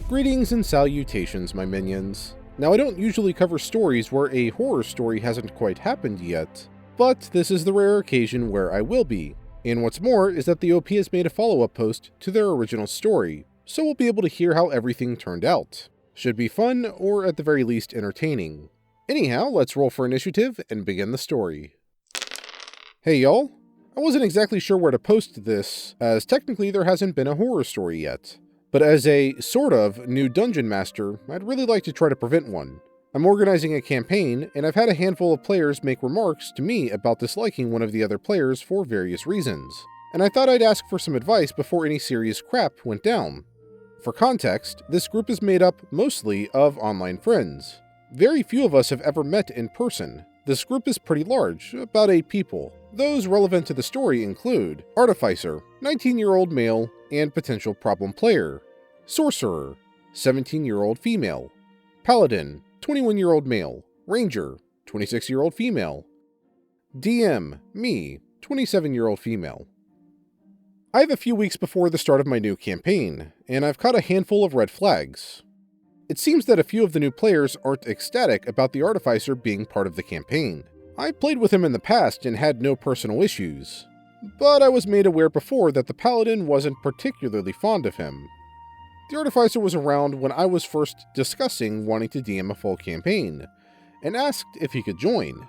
Greetings and salutations, my minions. Now, I don't usually cover stories where a horror story hasn't quite happened yet, but this is the rare occasion where I will be. And what's more is that the OP has made a follow-up post to their original story, so we'll be able to hear how everything turned out. Should be fun, or at the very least entertaining. Anyhow, let's roll for initiative and begin the story. Hey y'all, I wasn't exactly sure where to post this, as technically there hasn't been a horror story yet. But as a, sort of, new dungeon master, I'd really like to try to prevent one. I'm organizing a campaign, and I've had a handful of players make remarks to me about disliking one of the other players for various reasons, and I thought I'd ask for some advice before any serious crap went down. For context, this group is made up mostly of online friends. Very few of us have ever met in person. This group is pretty large, about 8 people. Those relevant to the story include Artificer, 19-year-old male and potential problem player. Sorcerer, 17-year-old female. Paladin, 21-year-old male. Ranger, 26-year-old female. DM, me, 27-year-old female. I have a few weeks before the start of my new campaign, and I've caught a handful of red flags. It seems that a few of the new players aren't ecstatic about the Artificer being part of the campaign. I played with him in the past and had no personal issues, but I was made aware before that the Paladin wasn't particularly fond of him. The Artificer was around when I was first discussing wanting to DM a full campaign, and asked if he could join.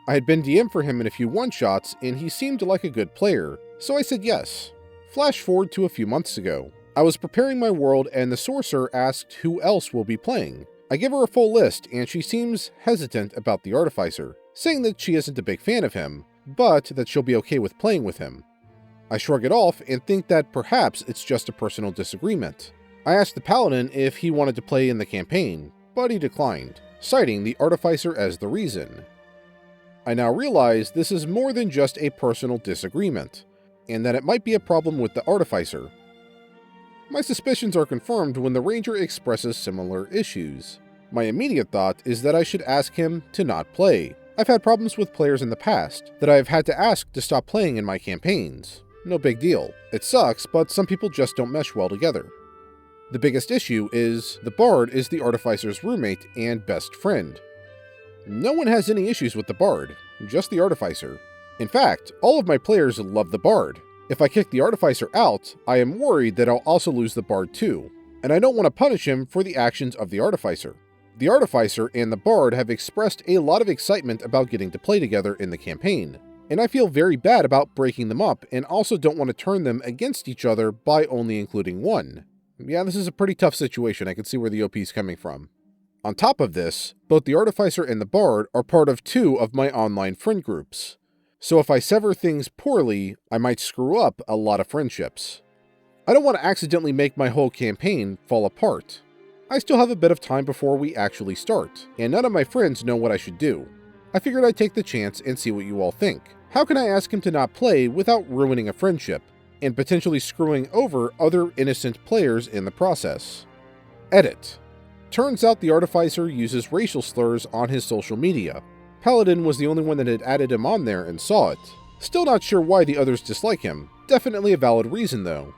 I had been DM for him in a few one-shots, and he seemed like a good player, so I said yes. Flash forward to a few months ago. I was preparing my world, and the Sorcerer asked who else will be playing. I give her a full list, and she seems hesitant about the Artificer, saying that she isn't a big fan of him, but that she'll be okay with playing with him. I shrug it off and think that perhaps it's just a personal disagreement. I asked the Paladin if he wanted to play in the campaign, but he declined, citing the Artificer as the reason. I now realize this is more than just a personal disagreement, and that it might be a problem with the Artificer. My suspicions are confirmed when the Ranger expresses similar issues. My immediate thought is that I should ask him to not play. I've had problems with players in the past that I've had to ask to stop playing in my campaigns. No big deal. It sucks, but some people just don't mesh well together. The biggest issue is the Bard is the Artificer's roommate and best friend. No one has any issues with the Bard, just the Artificer. In fact, all of my players love the Bard. If I kick the Artificer out, I am worried that I'll also lose the Bard too, and I don't want to punish him for the actions of the Artificer. The Artificer and the Bard have expressed a lot of excitement about getting to play together in the campaign, and I feel very bad about breaking them up and also don't want to turn them against each other by only including one. Yeah, this is a pretty tough situation. I can see where the OP is coming from. On top of this, both the Artificer and the Bard are part of 2 of my online friend groups. So if I sever things poorly, I might screw up a lot of friendships. I don't want to accidentally make my whole campaign fall apart. I still have a bit of time before we actually start, and none of my friends know what I should do. I figured I'd take the chance and see what you all think. How can I ask him to not play without ruining a friendship, and potentially screwing over other innocent players in the process? Edit. Turns out the Artificer uses racial slurs on his social media. Paladin was the only one that had added him on there and saw it. Still not sure why the others dislike him. Definitely a valid reason though.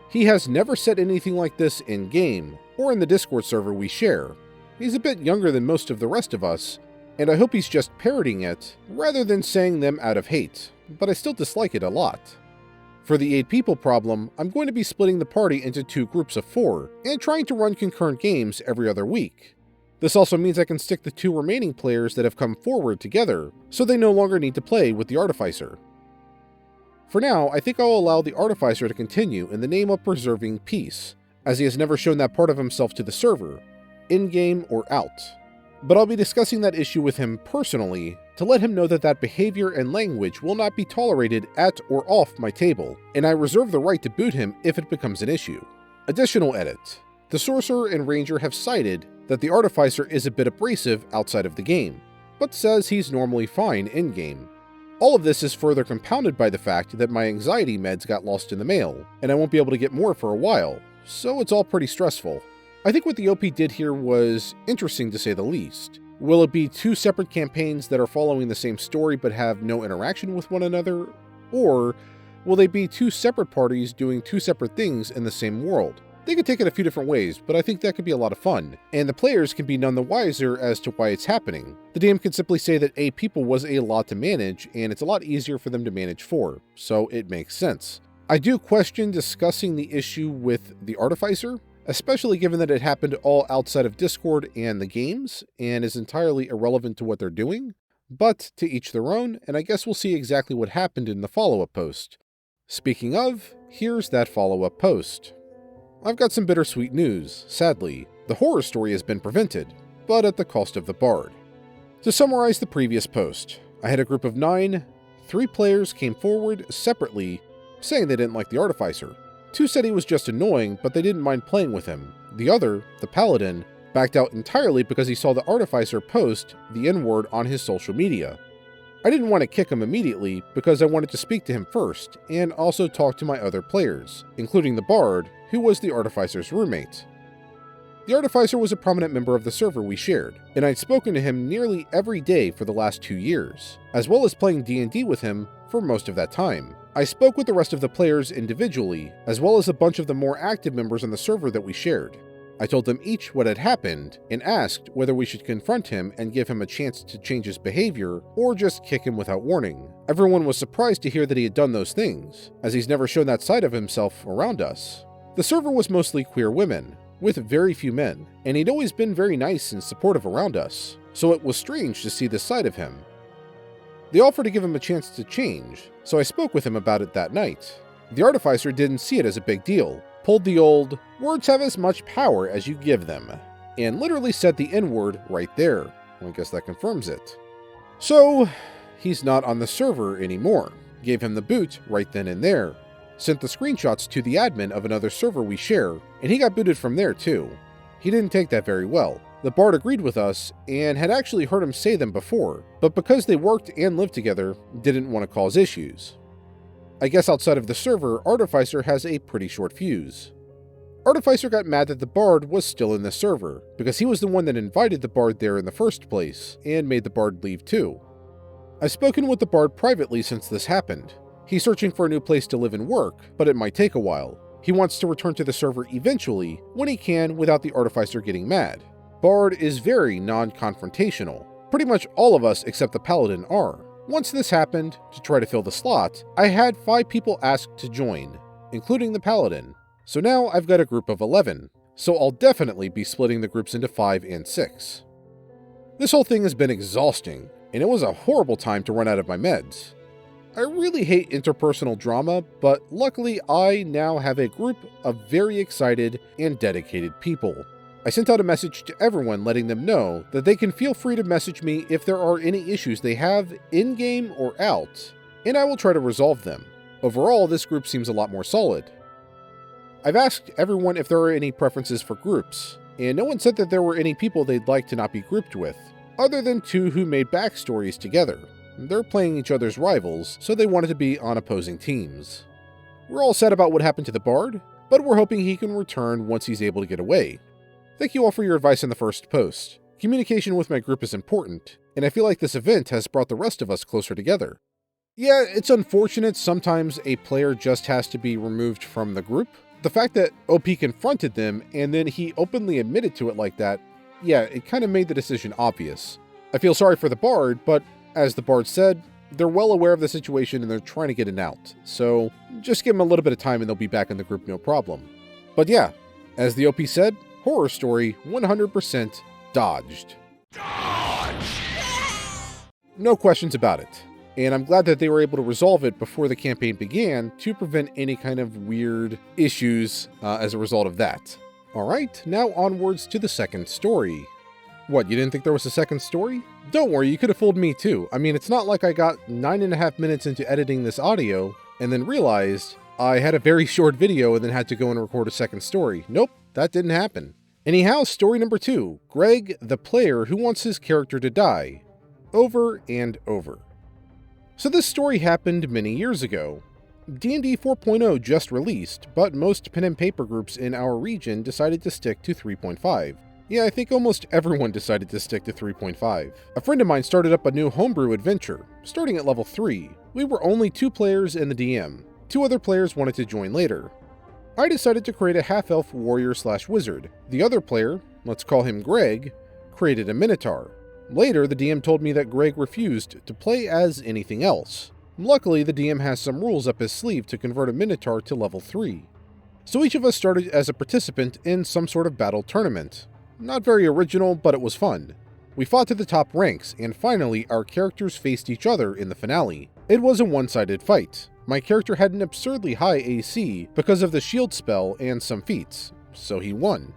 He has never said anything like this in-game, or in the Discord server we share. He's a bit younger than most of the rest of us, and I hope he's just parroting it, rather than saying them out of hate, but I still dislike it a lot. For the 8 people problem, I'm going to be splitting the party into 2 groups of 4, and trying to run concurrent games every other week. This also means I can stick the 2 remaining players that have come forward together, so they no longer need to play with the Artificer. For now, I think I'll allow the Artificer to continue in the name of preserving peace, as he has never shown that part of himself to the server, in-game or out. But I'll be discussing that issue with him personally, to let him know that that behavior and language will not be tolerated at or off my table, and I reserve the right to boot him if it becomes an issue. Additional edit. The Sorcerer and Ranger have cited that the Artificer is a bit abrasive outside of the game, but says he's normally fine in-game. All of this is further compounded by the fact that my anxiety meds got lost in the mail, and I won't be able to get more for a while, so it's all pretty stressful. I think what the OP did here was interesting to say the least. Will it be 2 separate campaigns that are following the same story but have no interaction with one another? Or will they be 2 separate parties doing 2 separate things in the same world? They could take it a few different ways, but I think that could be a lot of fun, and the players can be none the wiser as to why it's happening. The DM can simply say that a people was a lot to manage, and it's a lot easier for them to manage 4, so it makes sense. I do question discussing the issue with the Artificer, especially given that it happened all outside of Discord and the games, and is entirely irrelevant to what they're doing, but to each their own, and I guess we'll see exactly what happened in the follow-up post. Speaking of, here's that follow-up post. I've got some bittersweet news. Sadly, the horror story has been prevented, but at the cost of the bard. To summarize the previous post, I had a group of 9. 3 players came forward separately, saying they didn't like the Artificer. 2 said he was just annoying, but they didn't mind playing with him. The other, the Paladin, backed out entirely because he saw the Artificer post the N-word on his social media. I didn't want to kick him immediately because I wanted to speak to him first, and also talk to my other players, including the Bard, who was the Artificer's roommate. The Artificer was a prominent member of the server we shared, and I'd spoken to him nearly every day for the last 2 years, as well as playing D&D with him for most of that time. I spoke with the rest of the players individually, as well as a bunch of the more active members on the server that we shared. I told them each what had happened, and asked whether we should confront him and give him a chance to change his behavior, or just kick him without warning. Everyone was surprised to hear that he had done those things, as he's never shown that side of himself around us. The server was mostly queer women, with very few men, and he'd always been very nice and supportive around us, so it was strange to see this side of him. They offered to give him a chance to change, so I spoke with him about it that night. The Artificer didn't see it as a big deal, pulled the old, words have as much power as you give them, and literally said the N-word right there. Well, I guess that confirms it. So, he's not on the server anymore. Gave him the boot right then and there. Sent the screenshots to the admin of another server we share, and he got booted from there too. He didn't take that very well. The Bard agreed with us, and had actually heard him say them before, but because they worked and lived together, didn't want to cause issues. I guess outside of the server, Artificer has a pretty short fuse. Artificer got mad that the Bard was still in the server, because he was the one that invited the Bard there in the first place, and made the Bard leave too. I've spoken with the Bard privately since this happened. He's searching for a new place to live and work, but it might take a while. He wants to return to the server eventually, when he can without the Artificer getting mad. Bard is very non-confrontational. Pretty much all of us except the Paladin are. Once this happened, to try to fill the slot, I had 5 people ask to join, including the Paladin. So now I've got a group of 11, so I'll definitely be splitting the groups into 5 and 6. This whole thing has been exhausting, and it was a horrible time to run out of my meds. I really hate interpersonal drama, but luckily I now have a group of very excited and dedicated people. I sent out a message to everyone letting them know that they can feel free to message me if there are any issues they have in-game or out, and I will try to resolve them. Overall, this group seems a lot more solid. I've asked everyone if there are any preferences for groups, and no one said that there were any people they'd like to not be grouped with, other than 2 who made backstories together. They're playing each other's rivals, so they wanted to be on opposing teams. We're all sad about what happened to the Bard, but we're hoping he can return once he's able to get away. Thank you all for your advice in the first post. Communication with my group is important, and I feel like this event has brought the rest of us closer together. Yeah, it's unfortunate sometimes a player just has to be removed from the group. The fact that OP confronted them and then he openly admitted to it like that, yeah, it kind of made the decision obvious. I feel sorry for the Bard, but as the Bard said, they're well aware of the situation and they're trying to get an out. So just give them a little bit of time and they'll be back in the group no problem. But yeah, as the OP said, horror story 100% dodged. Dodge! No questions about it. And I'm glad that they were able to resolve it before the campaign began to prevent any kind of weird issues as a result of that. Alright, now onwards to the second story. What, you didn't think there was a second story? Don't worry, you could have fooled me too. I mean, it's not like I got 9.5 minutes into editing this audio and then realized I had a very short video and then had to go and record a second story. Nope, that didn't happen. Anyhow, story number 2, Greg, the player who wants his character to die. Over and over. So this story happened many years ago. D&D 4.0 just released, but most pen and paper groups in our region decided to stick to 3.5. Yeah, I think almost everyone decided to stick to 3.5. A friend of mine started up a new homebrew adventure, starting at level 3. We were only 2 players and the DM. 2 other players wanted to join later. I decided to create a half-elf warrior/wizard. The other player, let's call him Greg, created a minotaur. Later, the DM told me that Greg refused to play as anything else. Luckily, the DM has some rules up his sleeve to convert a minotaur to level 3. So each of us started as a participant in some sort of battle tournament. Not very original, but it was fun. We fought to the top ranks, and finally our characters faced each other in the finale. It was a one-sided fight. My character had an absurdly high AC because of the shield spell and some feats, so he won.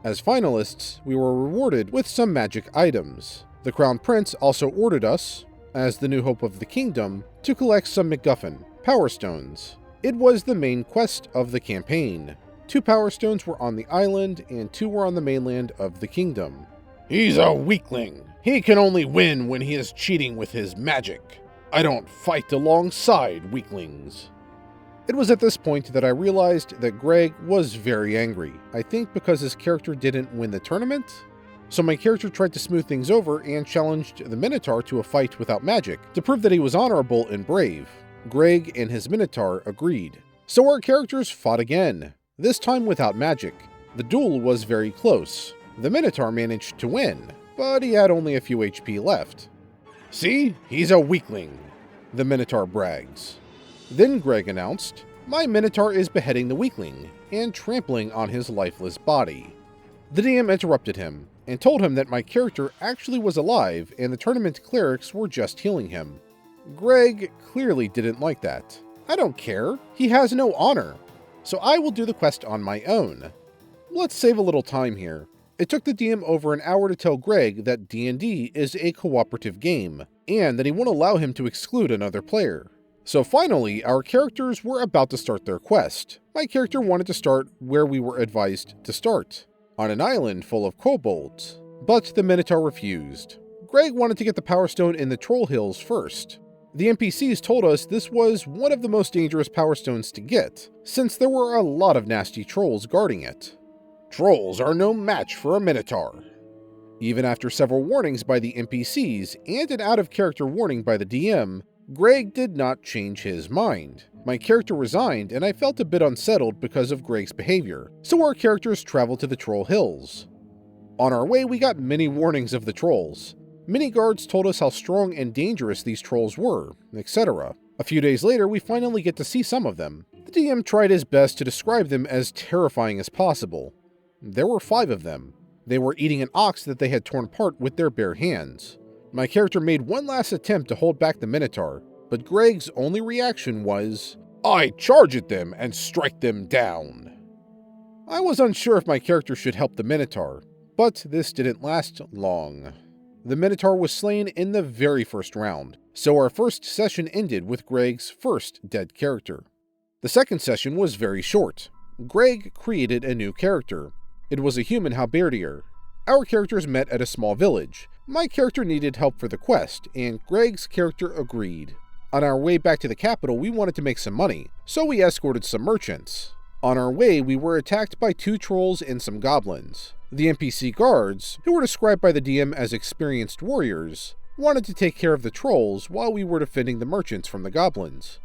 As finalists, we were rewarded with some magic items. The Crown Prince also ordered us, as the new hope of the kingdom, to collect some MacGuffin, Power Stones. It was the main quest of the campaign. 2 Power Stones were on the island, and 2 were on the mainland of the kingdom. "He's a weakling. He can only win when he is cheating with his magic. I don't fight alongside weaklings." It was at this point that I realized that Greg was very angry. I think because his character didn't win the tournament? So my character tried to smooth things over and challenged the Minotaur to a fight without magic, to prove that he was honorable and brave. Greg and his Minotaur agreed. So our characters fought again, this time without magic. The duel was very close. The Minotaur managed to win, but he had only a few HP left. "See? He's a weakling," the Minotaur brags. Then Greg announced, "My Minotaur is beheading the weakling and trampling on his lifeless body." The DM interrupted him and told him that my character actually was alive and the tournament clerics were just healing him. Greg clearly didn't like that. "I don't care. He has no honor. So I will do the quest on my own." Let's save a little time here. It took the DM over an hour to tell Greg that D&D is a cooperative game, and that he won't allow him to exclude another player. So finally, our characters were about to start their quest. My character wanted to start where we were advised to start, on an island full of kobolds. But the Minotaur refused. Greg wanted to get the Power Stone in the Troll Hills first. The NPCs told us this was one of the most dangerous Power Stones to get, since there were a lot of nasty trolls guarding it. "Trolls are no match for a Minotaur." Even after several warnings by the NPCs and an out-of-character warning by the DM, Greg did not change his mind. My character resigned, and I felt a bit unsettled because of Greg's behavior, so our characters traveled to the Troll Hills. On our way, we got many warnings of the trolls. Many guards told us how strong and dangerous these trolls were, etc. A few days later, we finally get to see some of them. The DM tried his best to describe them as terrifying as possible. There were 5 of them. They were eating an ox that they had torn apart with their bare hands. My character made one last attempt to hold back the Minotaur, but Greg's only reaction was, "I charge at them and strike them down." I was unsure if my character should help the Minotaur, but this didn't last long. The Minotaur was slain in the very first round, so our first session ended with Greg's first dead character. The second session was very short. Greg created a new character. It was a human halberdier. Our characters met at a small village. My character needed help for the quest, and Greg's character agreed. On our way back to the capital, we wanted to make some money, so we escorted some merchants. On our way, we were attacked by 2 trolls and some goblins. The NPC guards, who were described by the DM as experienced warriors, wanted to take care of the trolls while we were defending the merchants from the goblins.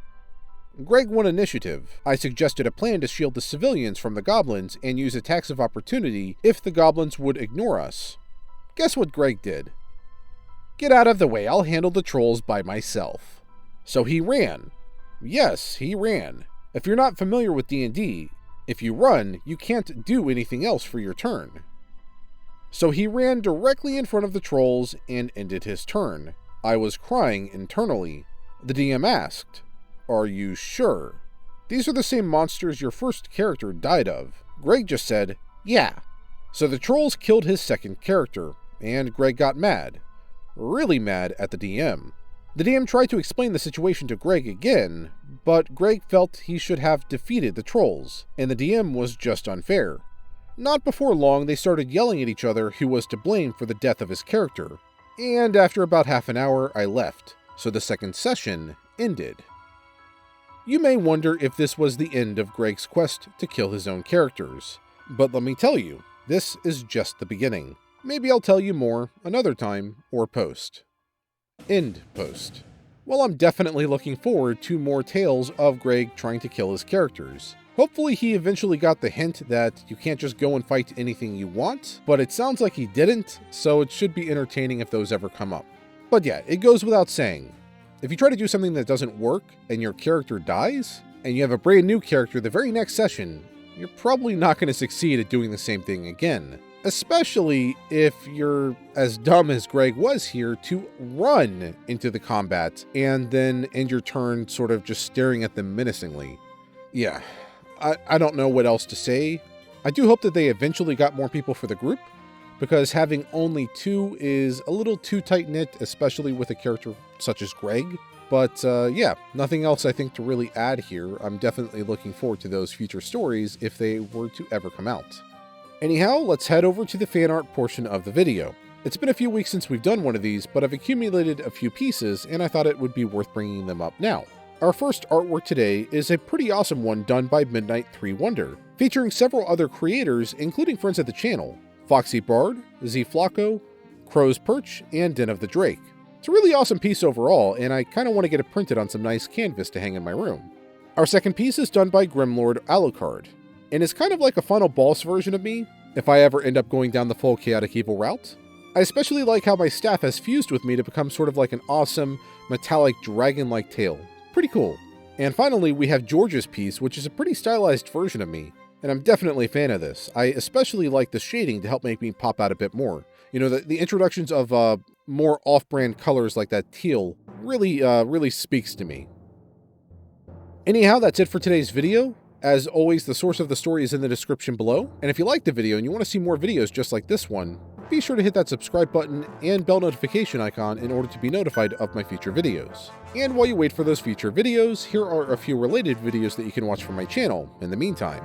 Greg won initiative. I suggested a plan to shield the civilians from the goblins and use attacks of opportunity if the goblins would ignore us. Guess what Greg did? "Get out of the way, I'll handle the trolls by myself." So he ran. Yes, he ran. If you're not familiar with D&D, if you run, you can't do anything else for your turn. So he ran directly in front of the trolls and ended his turn. I was crying internally. The DM asked, "Are you sure? These are the same monsters your first character died of." Greg just said, "Yeah." So the trolls killed his second character, and Greg got mad. Really mad at the DM. The DM tried to explain the situation to Greg again, but Greg felt he should have defeated the trolls, and the DM was just unfair. Not before long, they started yelling at each other who was to blame for the death of his character, and after about half an hour, I left, so the second session ended. You may wonder if this was the end of Greg's quest to kill his own characters, but let me tell you, this is just the beginning. Maybe I'll tell you more another time or post. End post. Well, I'm definitely looking forward to more tales of Greg trying to kill his characters. Hopefully he eventually got the hint that you can't just go and fight anything you want, but it sounds like he didn't, so it should be entertaining if those ever come up. But yeah, it goes without saying, if you try to do something that doesn't work and your character dies, and you have a brand new character the very next session, you're probably not going to succeed at doing the same thing again. Especially if you're as dumb as Greg was here to run into the combat and then end your turn sort of just staring at them menacingly. Yeah, I don't know what else to say. I do hope that they eventually got more people for the group, because having only 2 is a little too tight-knit, especially with a character such as Greg. But yeah, nothing else I think to really add here. I'm definitely looking forward to those future stories if they were to ever come out. Anyhow, let's head over to the fan art portion of the video. It's been a few weeks since we've done one of these, but I've accumulated a few pieces and I thought it would be worth bringing them up now. Our first artwork today is a pretty awesome one done by Midnight 3 Wonder, featuring several other creators, including friends of the channel, Foxy Bard, Z Flacco, Crow's Perch, and Den of the Drake. It's a really awesome piece overall, and I kind of want to get it printed on some nice canvas to hang in my room. Our second piece is done by Grimlord Alucard, and is kind of like a final boss version of me, if I ever end up going down the full chaotic evil route. I especially like how my staff has fused with me to become sort of like an awesome, metallic dragon-like tail. Pretty cool. And finally, we have George's piece, which is a pretty stylized version of me, and I'm definitely a fan of this. I especially like the shading to help make me pop out a bit more. You know, the introductions of more off-brand colors like that teal really speaks to me. Anyhow, that's it for today's video. As always, the source of the story is in the description below, and if you liked the video and you want to see more videos just like this one, be sure to hit that subscribe button and bell notification icon in order to be notified of my future videos. And while you wait for those future videos, here are a few related videos that you can watch from my channel in the meantime.